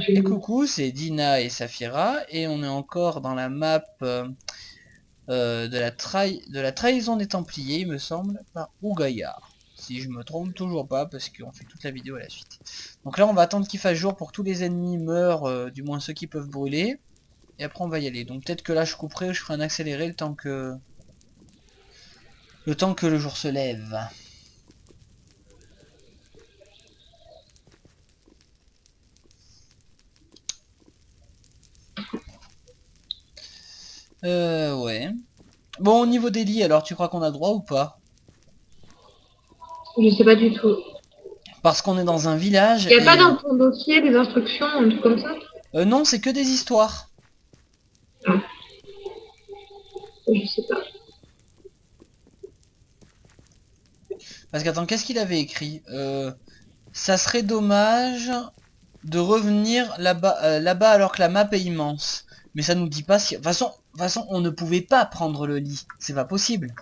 Et coucou, c'est Dina et Safira et on est encore dans la map de la trahison des Templiers, il me semble, par Ougaillard. Si je me trompe toujours pas, parce qu'on fait toute la vidéo à la suite. Donc là, on va attendre qu'il fasse jour pour que tous les ennemis meurent, du moins ceux qui peuvent brûler. Et après, on va y aller. Donc peut-être que là, je couperai ou je ferai un accéléré le temps que le jour se lève. Ouais. Bon, au niveau des lits, alors, tu crois qu'on a droit ou pas? Je sais pas du tout. Parce qu'on est dans un village Il n'y a pas et... dans ton dossier des instructions, un truc comme ça? non, c'est que des histoires. Ah, je sais pas. Parce qu'attends, qu'est-ce qu'il avait écrit? Ça serait dommage de revenir là-bas alors que la map est immense. Mais ça nous dit pas si... De toute façon, on ne pouvait pas prendre le lit. C'est pas possible.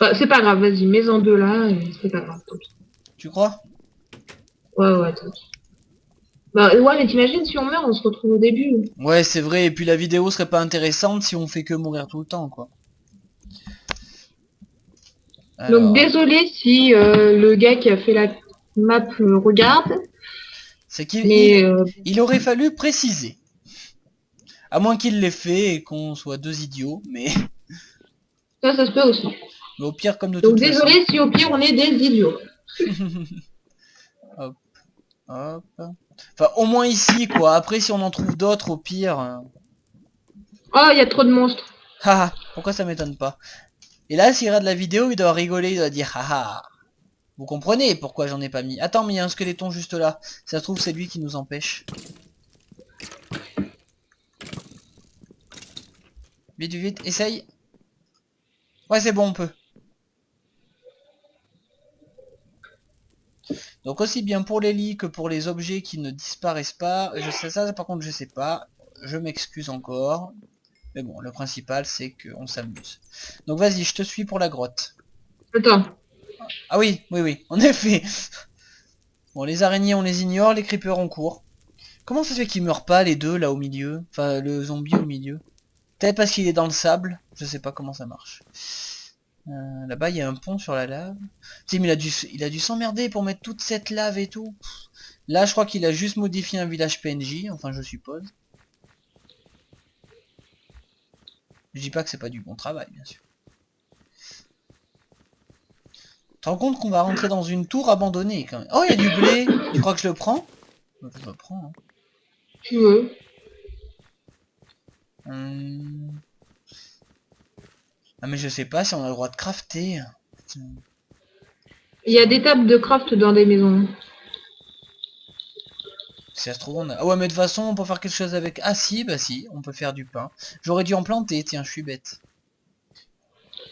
Bah, c'est pas grave, vas-y, mets-en deux là, et c'est pas grave, tant pis. Tu crois? Ouais, ouais, tant pis. Bah, ouais, mais t'imagines si on meurt, on se retrouve au début. Ouais, c'est vrai. Et puis la vidéo serait pas intéressante si on fait que mourir tout le temps, quoi. Donc, Alors, désolé si le gars qui a fait la map regarde, c'est qu'il mais il aurait fallu préciser. À moins qu'il l'ait fait et qu'on soit deux idiots. Mais, ça se peut aussi. mais au pire, comme de Donc, toute façon. désolé si au pire on est des idiots. Hop, hop. Enfin, au moins ici, quoi. Après, si on en trouve d'autres, au pire... Oh, il y a trop de monstres. Haha, pourquoi ça m'étonne pas? Et là, s'il regarde la vidéo, il doit rigoler, il doit dire haha. Vous comprenez pourquoi j'en ai pas mis. Attends, mais il y a un squeletton juste là. Ça se trouve, c'est lui qui nous empêche. Vite, vite, essaye. Ouais, c'est bon, on peut. Donc aussi bien pour les lits que pour les objets qui ne disparaissent pas. Je sais ça, par contre, je sais pas. Je m'excuse encore. Mais bon, le principal, c'est qu'on s'amuse. Donc vas-y, je te suis pour la grotte. Attends. Ah oui, oui, oui, en effet. Bon, les araignées, on les ignore, les creepers, on court. Comment ça se fait qu'ils meurent pas, les deux, là, au milieu? Enfin, le zombie au milieu. Peut-être parce qu'il est dans le sable. Je sais pas comment ça marche. Là-bas, il y a un pont sur la lave. Tu sais, mais il a dû s'emmerder pour mettre toute cette lave et tout. Là, je crois qu'il a juste modifié un village PNJ. Enfin, je suppose. Je dis pas que c'est pas du bon travail, bien sûr. Tu te rends compte qu'on va rentrer dans une tour abandonnée, quand même. Oh, il y a du blé. Tu crois que je le prends? Je le prends, hein. Tu veux. Hum. Ah, mais je sais pas si on a le droit de crafter. Il y a des tables de craft dans des maisons. Si ça se trouve, on a... Ah ouais, mais de toute façon, on peut faire quelque chose avec... Ah si, bah si, on peut faire du pain. J'aurais dû en planter, tiens, je suis bête.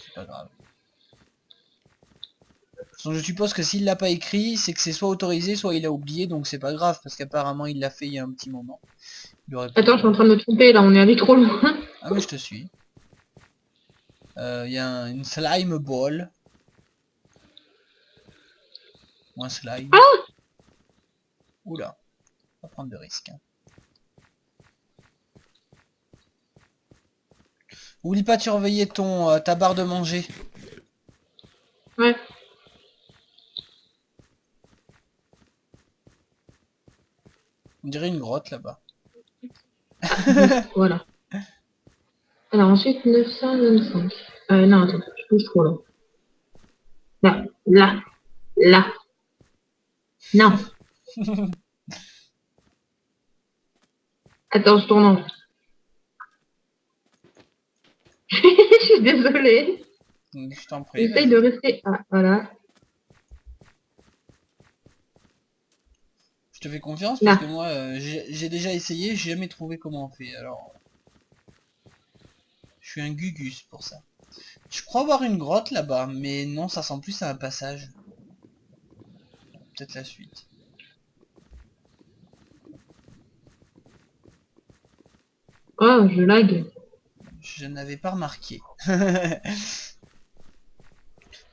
C'est pas grave. Donc, je suppose que s'il l'a pas écrit, c'est que c'est soit autorisé, soit il a oublié, donc c'est pas grave, parce qu'apparemment il l'a fait il y a un petit moment. Il aurait pu... Attends, je suis en train de me tromper, là, on est allé trop loin. Ah mais je te suis. Il y a une slime ball. Ou un slime. Ah, Oula, pas prendre de risques, hein. Oublie pas de surveiller ta barre de manger. ouais. On dirait une grotte là-bas. Ah, bon, voilà. Alors ensuite, 925. Non, attends, je bouge trop là. Là, là, là. Non. Attends, je tourne en rond. Je suis désolée. Je t'en prie, J'essaye de vas-y. rester. Ah, voilà. Je te fais confiance parce que Là. moi, j'ai déjà essayé, j'ai jamais trouvé comment on fait. Alors, je suis un gugus pour ça. Je crois voir une grotte là-bas, mais non, ça sent plus à un passage. Peut-être la suite. Oh, je lag. Je n'avais pas remarqué.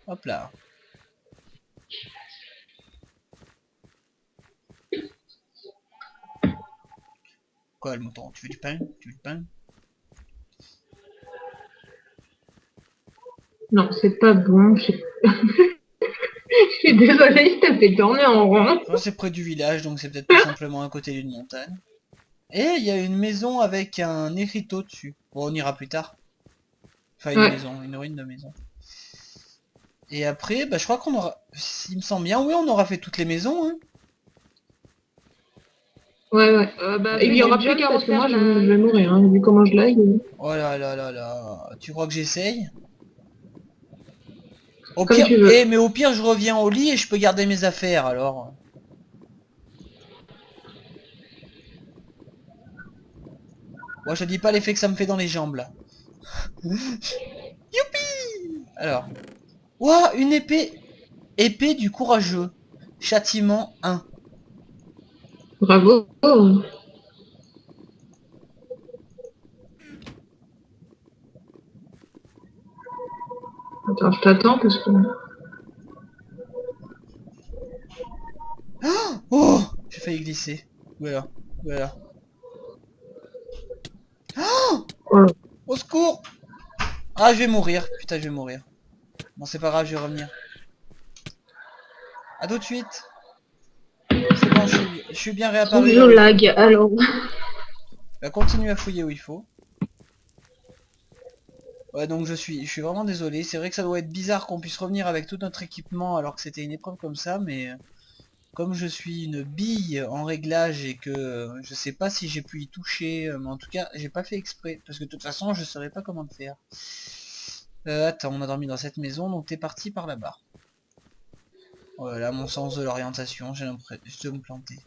Hop là. Quoi, le mouton? Tu veux du pain? Tu veux du pain? Non, c'est pas bon. Je suis désolée, je t'ai fait tourner en rond. Je pense que c'est près du village, donc c'est peut-être tout simplement à côté d'une montagne. Et il y a une maison avec un écriteau dessus. Bon, on ira plus tard. Enfin, une Ouais, maison, une ruine de maison. Et après, bah, je crois qu'on aura... Il me semble bien, oui, on aura fait toutes les maisons, hein. ouais, ouais. Donc Il là, y il y a... aura plus qu'à refaire je vais mourir, hein, vu comment je lag. Oh là là là là. Tu crois que j'essaye? Au Comme pire... tu Eh, veux. mais au pire, je reviens au lit et je peux garder mes affaires, alors. Moi, je te dis pas l'effet que ça me fait dans les jambes, là. Youpi! Alors. Ouah, une épée. Épée du courageux. Châtiment 1. Bravo. Attends, je t'attends parce que... Oh! J'ai failli glisser. Voilà. Voilà. Voilà. Au secours! Ah, je vais mourir. Putain, je vais mourir. Bon, c'est pas grave, je vais revenir. À tout de suite. C'est bon, je suis bien Trouve réapparu je là où il faut. lag. Alors, Bah, continue à fouiller où il faut. Ouais, donc je suis vraiment désolé. C'est vrai que ça doit être bizarre qu'on puisse revenir avec tout notre équipement alors que c'était une épreuve comme ça, mais comme je suis une bille en réglage et que je sais pas si j'ai pu y toucher, mais en tout cas, j'ai pas fait exprès parce que de toute façon, je saurais pas comment le faire. Attends, on a dormi dans cette maison, donc t'es parti par là-bas. Voilà, mon sens de l'orientation, j'ai l'impression de me planter.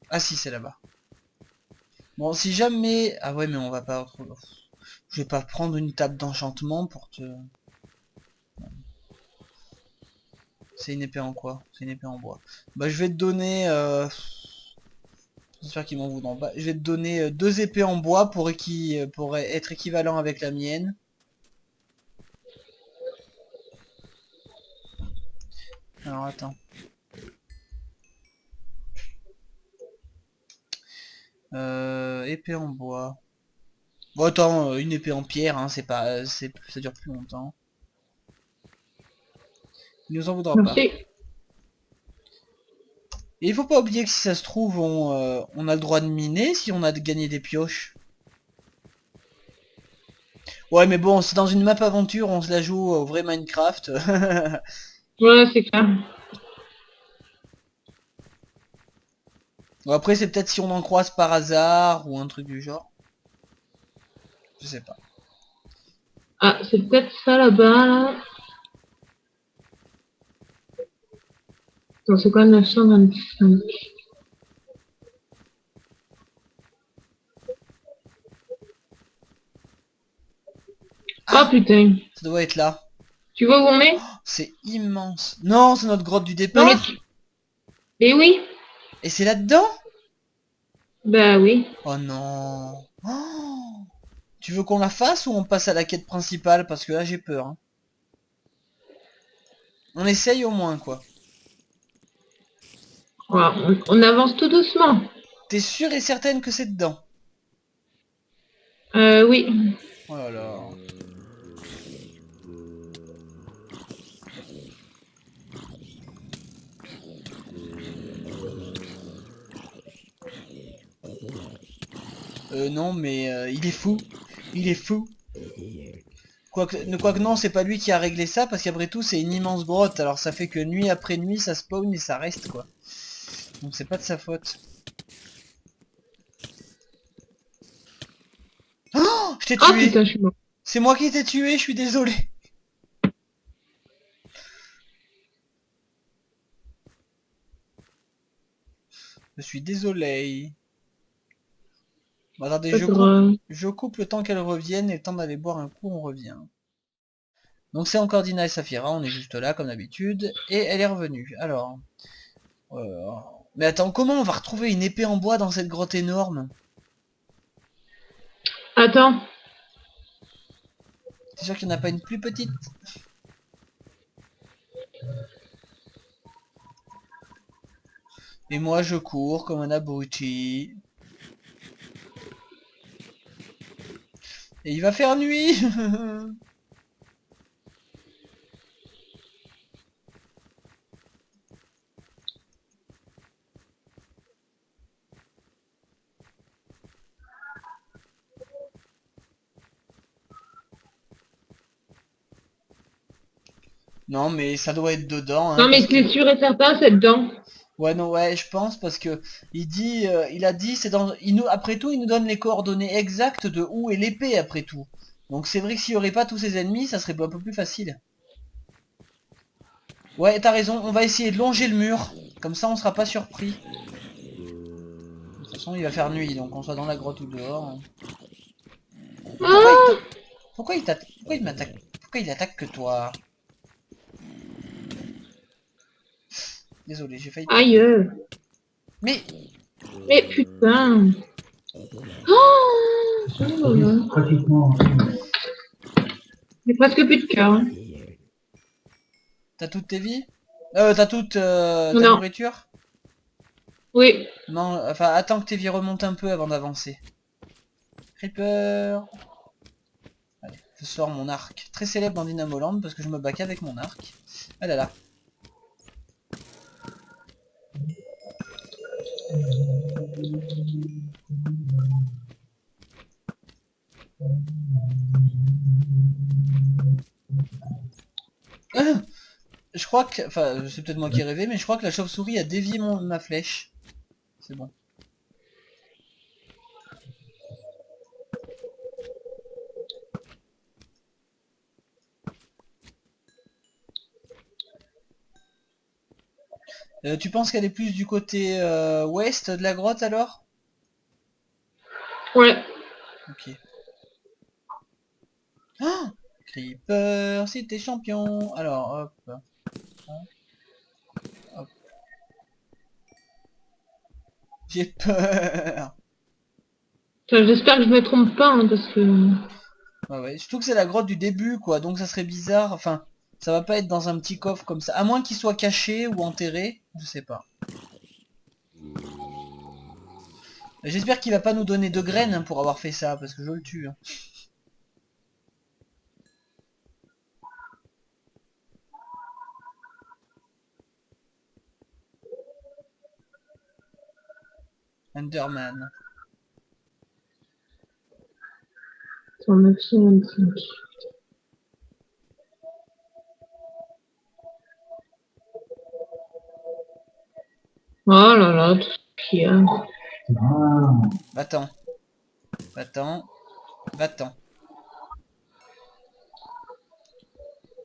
Ah si, c'est là-bas. Bon, si jamais... Ah ouais, mais on va pas... Je vais pas prendre une table d'enchantement pour te... C'est une épée en quoi? C'est une épée en bois. Bah, je vais te donner... J'espère qu'ils m'en voudront pas. Je vais te donner deux épées en bois pour être équivalent avec la mienne. Alors, attends. Épée en bois. Bon, attends, une épée en pierre, hein, c'est pas... ça dure plus longtemps. Il nous en voudra pas. merci. Et il faut pas oublier que si ça se trouve, on a le droit de miner si on a gagné des pioches. Ouais, mais bon, c'est dans une map aventure, on se la joue au vrai Minecraft. Ouais, c'est clair. Bon, après, c'est peut-être si on en croise par hasard ou un truc du genre. Je sais pas. Ah, c'est peut-être ça là-bas, là. Attends, c'est quoi 925? Oh Ah, putain. ça doit être là. Tu vois où on est? C'est immense. Non, c'est notre grotte du Non mais départ. Mais oui. Et c'est là-dedans? Bah oui. Oh non. Oh. Tu veux qu'on la fasse ou on passe à la quête principale? Parce que là, j'ai peur, hein. On essaye au moins, quoi. Voilà, on avance tout doucement. T'es sûre et certaine que c'est dedans? Oui. Oh là là. Non, mais il est fou. Il est fou. Quoique non, c'est pas lui qui a réglé ça, parce qu'après tout, c'est une immense grotte. Alors ça fait que nuit après nuit, ça spawn et ça reste, quoi. Donc c'est pas de sa faute. Oh, je t'ai Oh tué. putain, je suis mort. C'est moi qui t'ai tué, je suis désolé. Je suis désolé. Bon, attendez, Pas grave. je coupe le temps qu'elle revienne et le temps d'aller boire un coup, on revient. Donc c'est encore Dina et Saphira, on est juste là comme d'habitude, et elle est revenue. Alors, euh, mais attends, comment on va retrouver une épée en bois dans cette grotte énorme? Attends. C'est sûr qu'il n'y en a pas une plus petite? Et moi je cours comme un abruti. Et il va faire nuit. Non mais ça doit être dedans, hein, Non, mais parce que... c'est sûr et certain, c'est dedans. Ouais, non, ouais, je pense, parce que il dit, il a dit, c'est dans... après tout, il nous donne les coordonnées exactes de où est l'épée, après tout. Donc c'est vrai que s'il y aurait pas tous ces ennemis, ça serait un peu plus facile. Ouais, t'as raison, on va essayer de longer le mur. Comme ça, on sera pas surpris. De toute façon, il va faire nuit, donc on soit dans la grotte ou dehors. Mais pourquoi il Ah, pourquoi il m'attaque? Pourquoi il attaque que toi? Désolé, j'ai failli te aïe. tuer. Mais, Mais putain. Oh, oh là là. J'ai presque plus de cœur, hein. t'as toutes tes vies? T'as toute ta Non, nourriture? oui. Non, enfin, attends que tes vies remontent un peu avant d'avancer. Creeper. Allez, je sors mon arc. Très célèbre dans Dynamo Land parce que je me bats qu'avec mon arc. Ah là là. Ah, je crois que... Enfin, c'est peut-être moi qui ai rêvé, mais je crois que la chauve-souris a dévié ma flèche. C'est bon. Tu penses qu'elle est plus du côté ouest de la grotte alors? Ouais. Ok. Ah, Creeper, si t'es champion. Alors, hop, hop, hop. J'ai peur. Enfin, j'espère que je me trompe pas, hein, parce que... Ouais, ouais. Surtout que c'est la grotte du début, quoi. Donc ça serait bizarre. Enfin, ça va pas être dans un petit coffre comme ça. À moins qu'il soit caché ou enterré. Je sais pas. J'espère qu'il va pas nous donner de graines hein, pour avoir fait ça, parce que je le tue. Hein. Enderman. 925. Oh là là, tout ce qu'il y a. Va-t'en. Va-t'en. Va-t'en.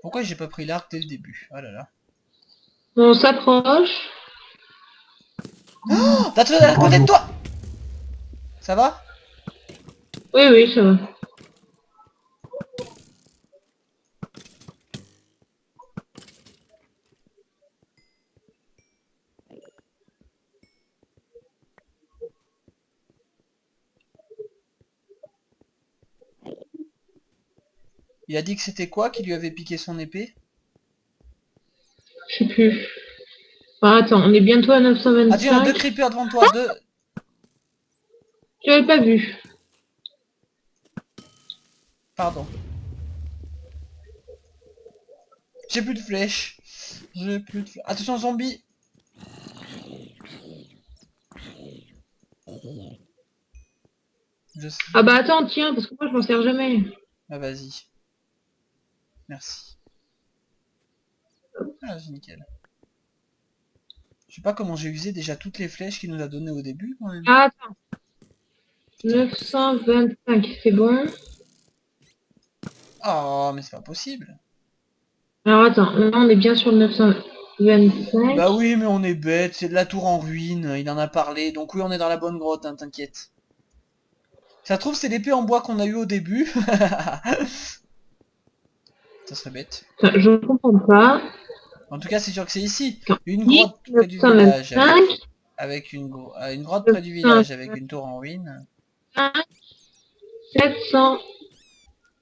Pourquoi j'ai pas pris l'arc dès le début? Oh là là. On s'approche. Oh, t'as tout à côté de toi. Ça va? Oui, oui, ça va. Il a dit que c'était quoi qui lui avait piqué son épée? Je sais plus. Bah, attends, on est bientôt à Ah, tu en as 925. deux creepers devant toi. Deux. Je l'avais pas vu. Pardon. J'ai plus de flèches. J'ai plus de flèches. Attention, zombie. Je sais. Ah bah attends, tiens, parce que moi je m'en sers jamais. Ah, vas-y. Merci. Ah, c'est nickel. Je sais pas comment j'ai usé déjà toutes les flèches qu'il nous a données au début, quand même. Ah, attends. Putain. 925, c'est bon. Oh, mais c'est pas possible. Alors attends, là on est bien sur le 925. Bah oui, mais on est bête. C'est de la tour en ruine. Il en a parlé. Donc oui, on est dans la bonne grotte, hein, t'inquiète. Ça se trouve, c'est l'épée en bois qu'on a eu au début. Ça serait bête. Attends, je comprends pas. En tout cas, c'est sûr que c'est ici. Attends, Une 10, grotte près du village 925, avec une grotte près du village avec une tour en ruine. 700.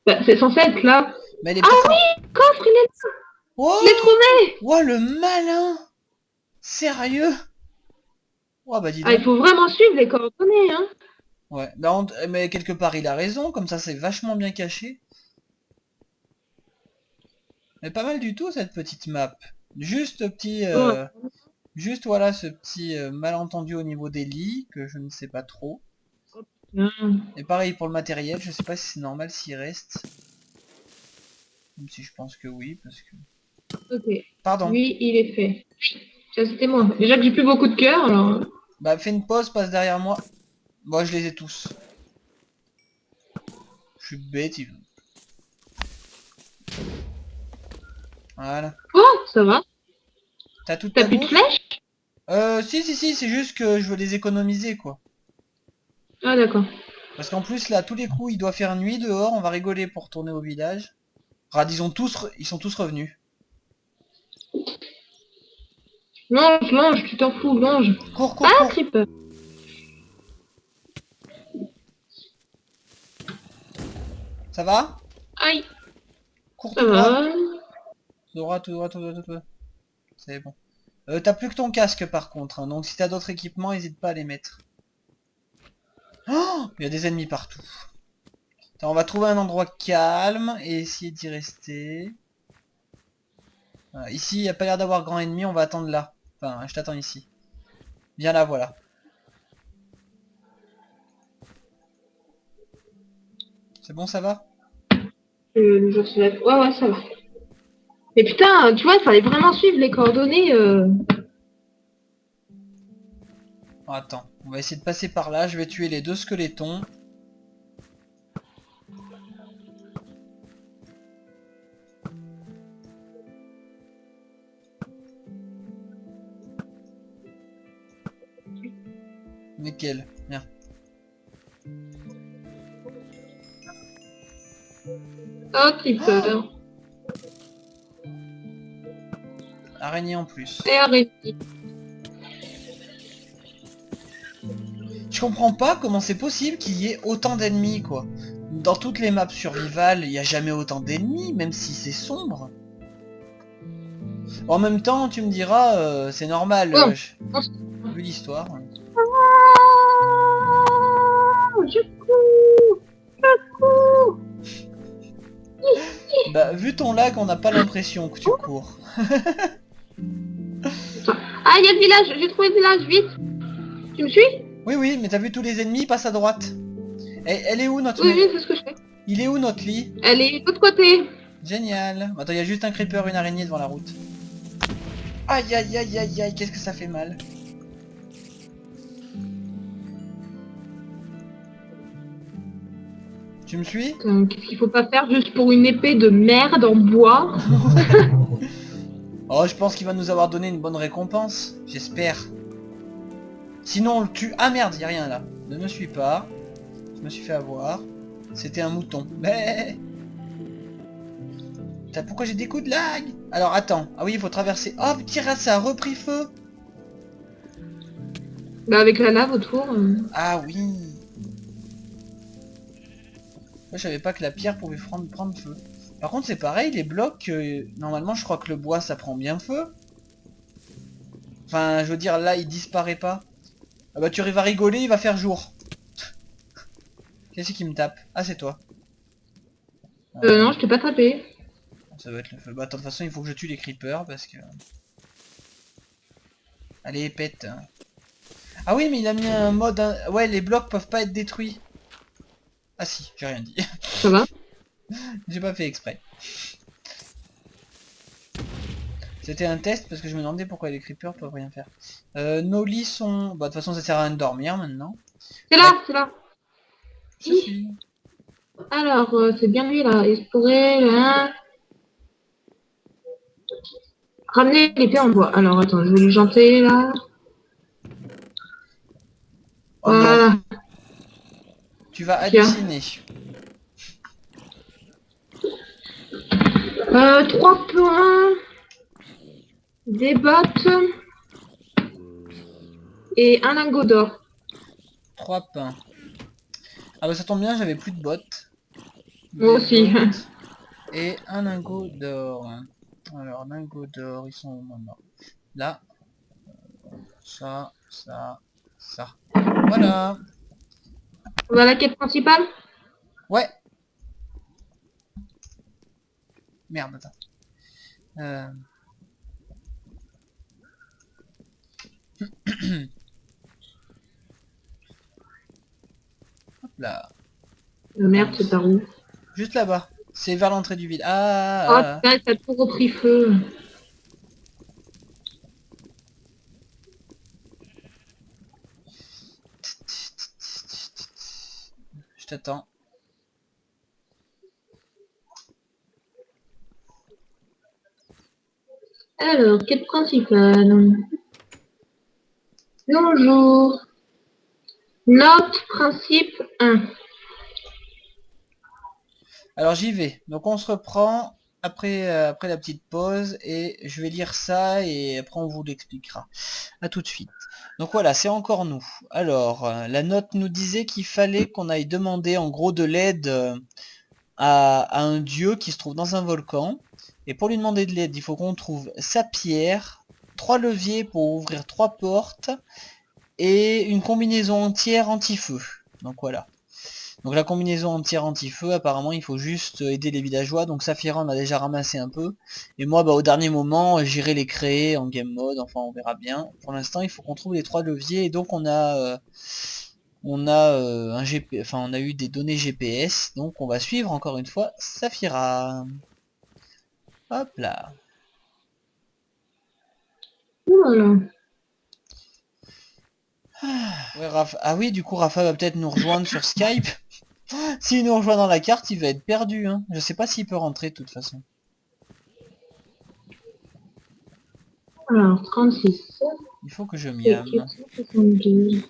Bah, c'est censé être là. Mais elle est Ah peut-être en... oui, coffre, il est là. Oh, Je l'ai trouvé. oh le malin. Sérieux? Oh bah dis Ah, il donc. faut vraiment suivre les coordonnées, hein. Ouais. Bah, mais quelque part il a raison, comme ça c'est vachement bien caché. Mais pas mal du tout cette petite map. Juste petit... Ouais. Juste voilà ce petit malentendu au niveau des lits, que je ne sais pas trop. Et pareil pour le matériel, je sais pas si c'est normal s'il reste. Même si je pense que oui, parce que... Ok. Pardon. Lui, il est fait. Ça, c'était moi. Déjà que j'ai plus beaucoup de cœur, alors... Bah fais une pause, passe derrière moi. Moi je les ai tous. Je suis bête. Voilà. Oh, ça va. T'as toute T'as ta plus de bouffe? flèches? Si, c'est juste que je veux les économiser, quoi. Ah, d'accord. Parce qu'en plus, là, tous les coups, il doit faire nuit dehors, on va rigoler pour retourner au village. Rad, ils sont tous revenus. Mange, mange, tu t'en fous, mange. Cours, cours, Ah, cours. Creeper. Ça va? Aïe, Cours ça tout droit. va. Tout droit, tout droit, tout droit, tout droit. C'est bon. T'as plus que ton casque, par contre, hein, donc si t'as d'autres équipements, n'hésite pas à les mettre. Oh, il y a des ennemis partout. Attends, on va trouver un endroit calme et essayer d'y rester. Voilà, ici, il n'y a pas l'air d'avoir grand ennemi, on va attendre là. Enfin, je t'attends ici. Viens là, voilà. C'est bon, ça va? Le jour se lève. Ouais, ouais, ça va. Mais putain, tu vois, il fallait vraiment suivre les coordonnées. Oh, attends, on va essayer de passer par là. Je vais tuer les deux squelettons. Nickel, bien. Oh, Creeper. Araignée en plus. Et arrêtez. Je comprends pas comment c'est possible qu'il y ait autant d'ennemis, quoi. Dans toutes les maps survival, il n'y a jamais autant d'ennemis, même si c'est sombre. En même temps, tu me diras, c'est normal, Bon. vu l'histoire. Je cours. Je cours. Bah, vu ton lag, on n'a pas l'impression que tu cours. Ah, il y a le village. J'ai trouvé le village, vite. Tu me suis? Oui, oui, mais t'as vu tous les ennemis, passe à droite. Elle est où notre Oui, mec? oui, c'est ce que je fais. Il est où notre lit? Elle est de l'autre côté. Génial. Attends, il y a juste un creeper, une araignée devant la route. Aïe, aïe, aïe, aïe, aïe, qu'est-ce que ça fait mal. Tu me suis? Qu'est-ce qu'il faut pas faire juste pour une épée de merde en bois? Oh, je pense qu'il va nous avoir donné une bonne récompense. J'espère. Sinon, on le tue. Ah merde, y a rien là. Ne me suis pas. Je me suis fait avoir. C'était un mouton. Mais... Putain, pourquoi j'ai des coups de lag? Alors, attends. Ah oui, il faut traverser. Oh, petit rat, ça a repris feu. Bah, avec la lave autour. Ah oui. Moi, je savais pas que la pierre pouvait prendre feu. Par contre, c'est pareil, les blocs, normalement, je crois que le bois, ça prend bien feu. Enfin, je veux dire, là, il disparaît pas. Ah bah, tu vas rigoler, il va faire jour. Qu'est-ce qui me tape? Ah, c'est toi. Non, je t'ai pas tapé. Ça va être le feu. Bah, attends, de toute façon, il faut que je tue les creepers, parce que... Allez, pète. Ah oui, mais il a mis un mode... Ouais, les blocs peuvent pas être détruits. Ah si, j'ai rien dit. Ça va? J'ai pas fait exprès. C'était un test parce que je me demandais pourquoi les creepers peuvent rien faire. Nos lits sont... Bah de toute façon ça sert à rien de dormir maintenant. C'est là, c'est là. Je suis. Alors, c'est bien lui là. Explorer, là. Ramener l'épée en bois. Alors, attends, je vais le janter là. Oh non, Voilà. tu vas Tiens. halluciner. 3 points. Des bottes. Et un lingot d'or. 3 pains. Ah bah ça tombe bien, j'avais plus de bottes. Moi Des aussi. bottes et un lingot d'or. Alors, lingot d'or, ils sont où maintenant? Là. Ça, ça. Ça. Voilà. On va à la quête principale? Ouais. Merde, attends. Euh... Hop là. Merde, c'est par où? Juste là-bas. C'est vers l'entrée du vide. Oh, Ah. putain, ça a tout repris feu. Je t'attends. Alors, quête principale. Bonjour. Note principe 1. Alors j'y vais. Donc on se reprend après la petite pause et je vais lire ça et après on vous l'expliquera. À tout de suite. Donc voilà, c'est encore nous. Alors, la note nous disait qu'il fallait qu'on aille demander en gros de l'aide à un dieu qui se trouve dans un volcan. Et pour lui demander de l'aide, il faut qu'on trouve sa pierre, 3 leviers pour ouvrir 3 portes et une combinaison entière anti-feu. Donc voilà. Donc la combinaison entière anti-feu, apparemment il faut juste aider les villageois. Donc Saphira on a déjà ramassé un peu. Et moi bah, au dernier moment j'irai les créer en game mode, enfin on verra bien. Pour l'instant il faut qu'on trouve les 3 leviers et donc on a un GP, enfin on a eu des données GPS. Donc on va suivre encore une fois Saphira. Hop là. Voilà. Ouais, ah oui du coup Rafa va peut-être nous rejoindre sur Skype. S'il nous rejoint dans la carte il va être perdu. Hein. Je sais pas s'il peut rentrer de toute façon. Alors, 36. Il faut que je Et miame. 472.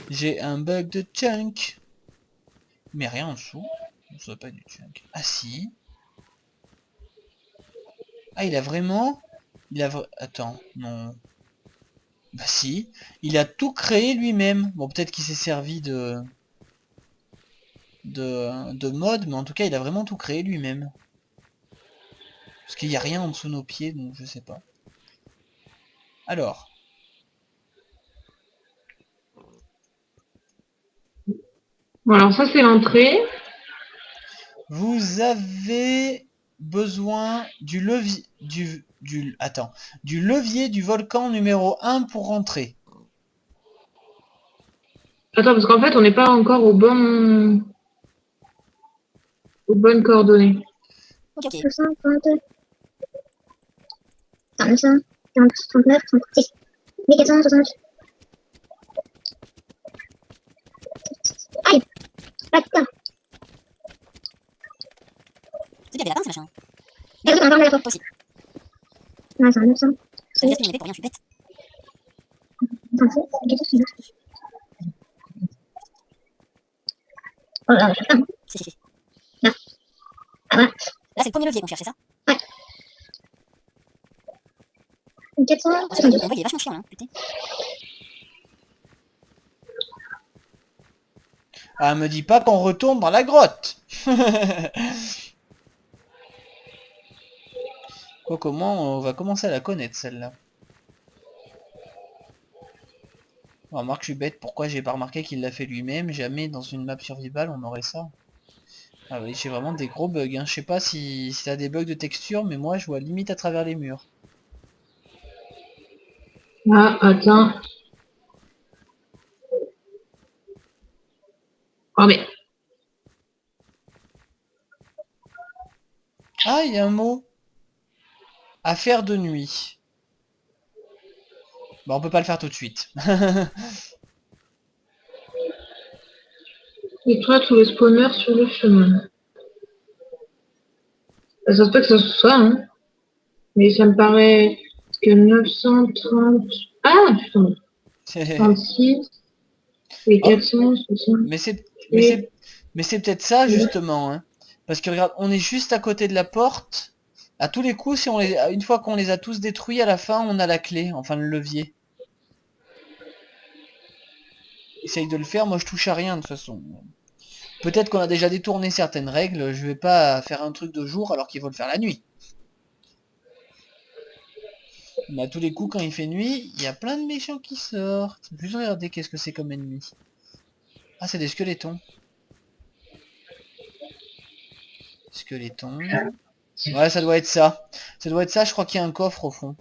J'ai un bug de chunk. Mais rien en dessous. Ça doit pas être du chunk. Ah si. Ah il a vraiment... Attends, non. Bah si. Il a tout créé lui-même. Bon peut-être qu'il s'est servi de mode, mais en tout cas il a vraiment tout créé lui-même. Parce qu'il n'y a rien en dessous de nos pieds, donc je sais pas. Alors. Bon, alors ça, c'est l'entrée. Vous avez besoin du levier... Attends. Du levier du volcan numéro 1 pour rentrer. Attends, parce qu'en fait, on n'est pas encore aux bonnes coordonnées. Ok. 230, 900, 40, 39, 36, 1460. Aïe! Ah putain! C'est qu'il y avait lapin, ces machins. Mais oui, on a encore de la faute. Possible. Ouais, c'est un 900. Je vais gaspiller mon épée pour rien, je suis bête. 36, 14, oh là, je ferme. Si. Là. Ah voilà. Là, c'est le premier levier qu'on cherche, c'est ça? 472. On voit qu'il est vachement chiant, là, putain. Ah, me dis pas qu'on retourne dans la grotte. Quoi, comment on va commencer à la connaître celle-là. Remarque, je suis bête, pourquoi j'ai pas remarqué qu'il l'a fait lui-même? Jamais dans une map survival on aurait ça. Ah oui, j'ai vraiment des gros bugs, hein. Je sais pas si t'as des bugs de texture, mais moi je vois limite à travers les murs. Ah, attends. Oh, mais... Ah, il y a un mot. Affaire de nuit. Bah on peut pas le faire tout de suite. Et toi, tous les spawners sur le chemin. Ça se peut que ce soit ça, hein. Mais ça me paraît que 930... Ah, putain. 36 et Oh, 460. mais c'est mais Et... c'est mais c'est peut-être ça justement, hein. Parce que regarde, on est juste à côté de la porte. À tous les coups, si une fois qu'on les a tous détruits, à la fin, on a la clé, enfin le levier. Essaye de le faire, moi je touche à rien de toute façon. Peut-être qu'on a déjà détourné certaines règles, je vais pas faire un truc de jour alors qu'il faut le faire la nuit. Mais à tous les coups, quand il fait nuit, il y a plein de méchants qui sortent. Je vais juste regarder qu'est-ce que c'est comme ennemi. Ah, c'est des squelettons. Squelettons. Ouais, ça doit être ça. Ça doit être ça, je crois qu'il y a un coffre au fond.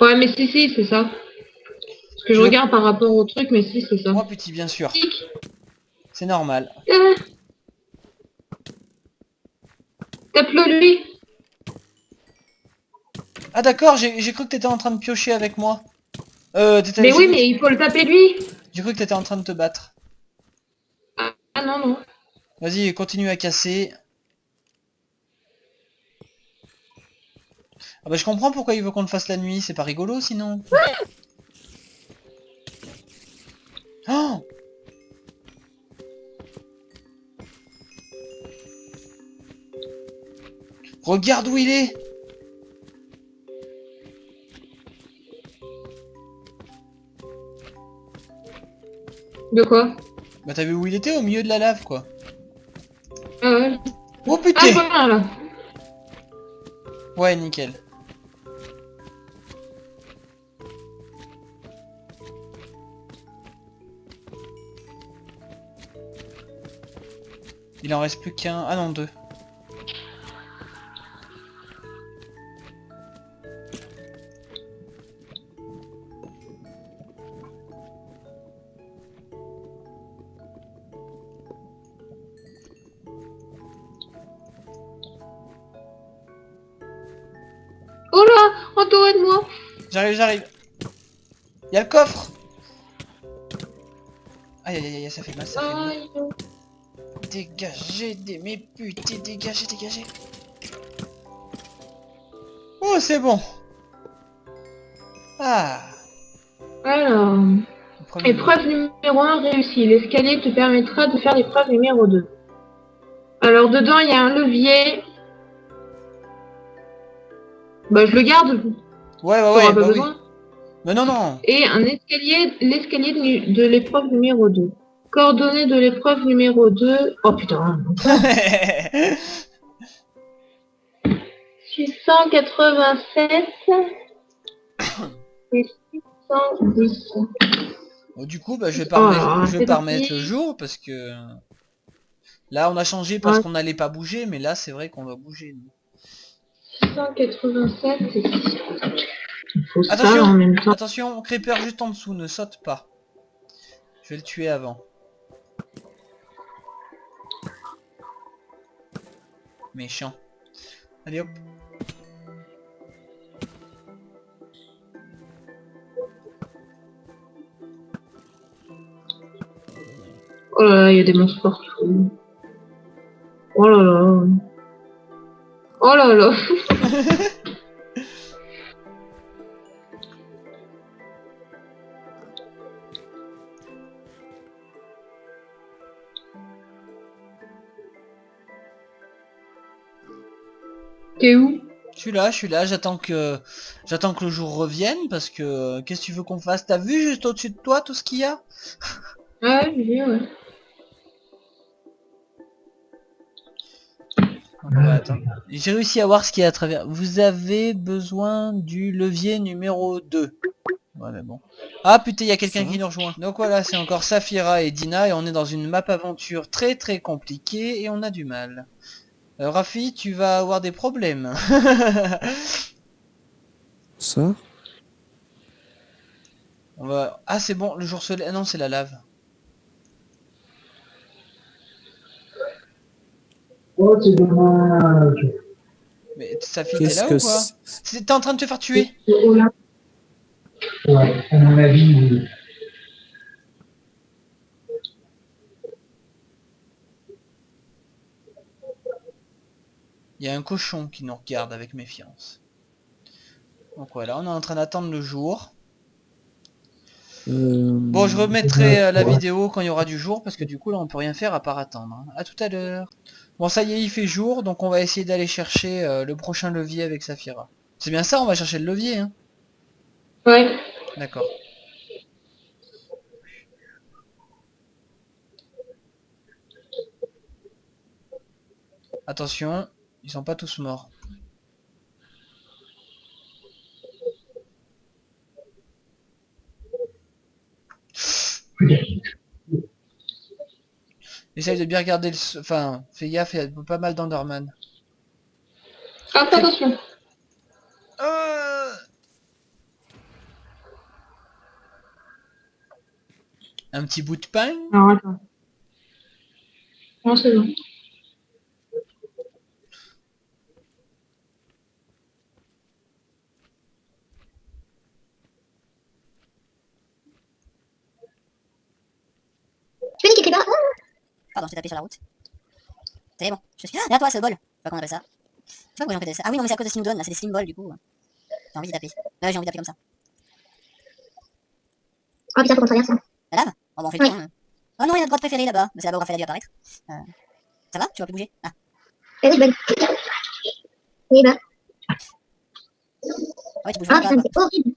Ouais, mais si, c'est ça. Parce que je Tu veux... regarde par rapport au truc, mais si, c'est ça. Oh petit, bien sûr. Tic. C'est normal. Ah, tape-le lui. Ah d'accord, j'ai cru que t'étais en train de piocher avec moi. Mais oui, mais il faut le taper lui. J'ai cru que t'étais en train de te battre. Ah non, non. Vas-y, continue à casser. Ah bah je comprends pourquoi il veut qu'on le fasse la nuit, c'est pas rigolo sinon. Oh, regarde où il est. De quoi? Bah t'as vu où il était? Au milieu de la lave quoi. Ah ouais. Oh Ah, putain. voilà, là. Ouais, nickel. Il en reste plus qu'un. Ah non, deux. Oh là, entouré de moi. J'arrive, j'arrive. Y'a le coffre. Aïe aïe aïe, ça fait mal, ça fait mal. Aïe. Dégagez des mes putes, dégagez, dégagez. Oh, c'est bon. Ah. Alors, Le premier niveau. épreuve numéro 1 réussie. L'escalier te permettra de faire l'épreuve numéro 2. Alors, dedans, il y a un levier. Bah, je le garde. Ouais, ouais, T'auras ouais, pas bah oui. besoin. Mais non, non. Et un escalier, l'escalier de l'épreuve numéro 2. Coordonnées de l'épreuve numéro 2. Oh putain. 687 et 610. Bon, du coup, bah, je vais pas Oh remettre, là là, je vais c'est pas remettre parti. le jour parce que là, on a changé parce Ouais. qu'on n'allait pas bouger, mais là, c'est vrai qu'on va bouger. Nous. 687 et 600. Il faut ça Attention, en même temps. attention, creeper juste en dessous, ne saute pas. Je vais le tuer avant. Méchant. Allez hop. Oh là là, il y a des monstres partout. Oh là là. Oh là là. T'es où? Je suis là, j'attends que le jour revienne parce que qu'est-ce que tu veux qu'on fasse? T'as vu juste au-dessus de toi tout ce qu'il y a? Ouais, j'ai vu, ouais. Donc on va attendre. J'ai réussi à voir ce qu'il y a à travers. Vous avez besoin du levier numéro 2. Ouais mais bon. Ah putain, il y a quelqu'un qui nous rejoint. Donc voilà, c'est encore Saphira et Dina et on est dans une map aventure très très compliquée et on a du mal. Rafi, tu vas avoir des problèmes. Ça? On va... Ah c'est bon, le jour se lève. Ah non, c'est la lave. Oh, c'est dommage. Mais Safi, t'es Qu'est-ce là que ou quoi? c'est? T'es en train de te faire tuer? Ouais, à mon avis, oui. Il y a un cochon qui nous regarde avec méfiance. Donc voilà, on est en train d'attendre le jour. Bon, je remettrai la vidéo quand il y aura du jour, parce que du coup là on peut rien faire à part attendre. Hein. À tout à l'heure. Bon ça y est, il fait jour, donc on va essayer d'aller chercher le prochain levier avec Saphira. C'est bien ça, on va chercher le levier, hein. Ouais. D'accord. Attention, ils sont pas tous morts. Essaye de bien regarder le... Enfin, fais gaffe, il y a pas mal d'Enderman. Ah, fais attention. Un petit bout de pain. Alors, attends. Non, c'est bon. Tu fais des creepers. Pardon, je t'ai tapé sur la route. C'est bon, je suis... Ah, derrière toi, c'est le bol. Je sais pas comment on appelle ça. Je sais pas pourquoi j'ai envie de ça. Ah oui, non, mais c'est à cause de ce qu'ils nous donnent, là, c'est des slim balls, du coup. J'ai envie d'y taper. J'ai envie de taper comme ça. Oh putain, faut qu'on traverse ça. La lave? Oh, bon, on fait le tour. Oh non, il y a notre grotte préférée là-bas. Mais c'est là-bas où Raphaël a dû apparaître. Ça va? Tu vas plus bouger? Ah. Vas-y, bonne. Oui, bah. Ouais, tu bouges Ah vraiment putain, pas, mais c'est horrible.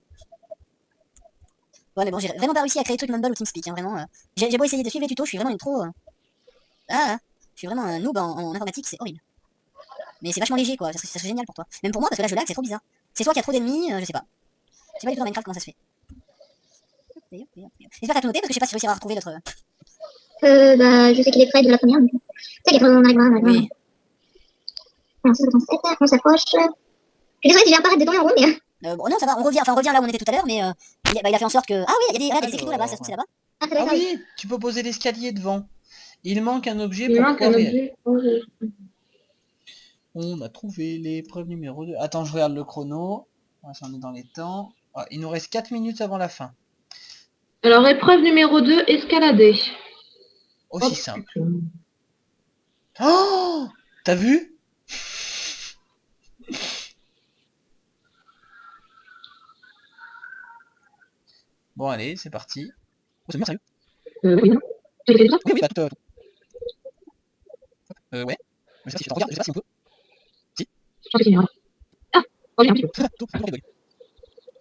Ouais, mais bon, j'ai vraiment pas réussi à créer le truc Mumble ou TeamSpeak, hein, vraiment. J'ai beau essayer de suivre les tutos, je suis vraiment une pro. Je suis vraiment un noob en informatique, c'est horrible. Mais c'est vachement léger, quoi, ça serait génial pour toi. Même pour moi, parce que là, je lag, c'est trop bizarre. C'est soit qu'il y a trop d'ennemis, je sais pas. Je sais pas du tout dans Minecraft comment ça se fait. J'espère que t'as tout noté, parce que je sais pas si je réussirai à retrouver l'autre... Bah, je sais qu'il est près de la première. Tu sais, on arrivera. Oui. Alors, 157, on s'approche. Je suis désolée si j'ai un peu arrêté de tourner en rond, mais. Bon, non, ça va, on revient là où on était tout à l'heure, mais il a fait en sorte que... Ah oui, il y a des écriteaux là-bas, ça se trouve, c'est là-bas. Ah, c'est Ah d'accord. oui, tu peux poser l'escalier devant. Il manque un objet Il pour manque un pouvoir objet. On a trouvé l'épreuve numéro 2. Attends, je regarde le chrono. On est dans les temps. Ah, il nous reste 4 minutes avant la fin. Alors, épreuve numéro 2, escalader. Aussi Hop, simple. putain. Oh, t'as vu? Bon, allez, c'est parti. Oh, c'est bien sérieux. Oui, non. Tu as fait ça? Oui, oui, bah, tout, ouais. Mais ça, si je regarde, je sais pas si on peut. Je pense que c'est une erreur. Ah, oh, j'ai un petit peu.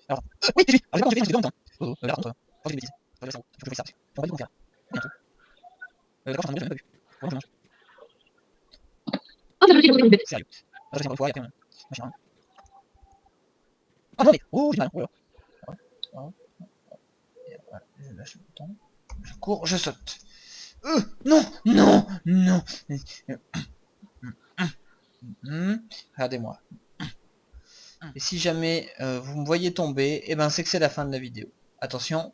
Alors, oui, j'ai fait. Alors, j'ai pas en même temps. Oh, là, par contre, je crois que j'ai des bêtises. Je vais faire ça. Je vais pas du tout faire. Oui, un truc. D'accord, je t'en ai pas vu. Comment je mange? Oh, ça, je sais, une bête. Sérieux. Attends, je vais fois et après, machin. Ah non, mais. Oh, j'ai mal. Oh là. Et voilà, je lâche le bouton. Je cours, je saute. Non, non, non. Regardez-moi. Et si jamais vous me voyez tomber, et ben c'est que c'est la fin de la vidéo. Attention.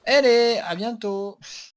Allez, à bientôt.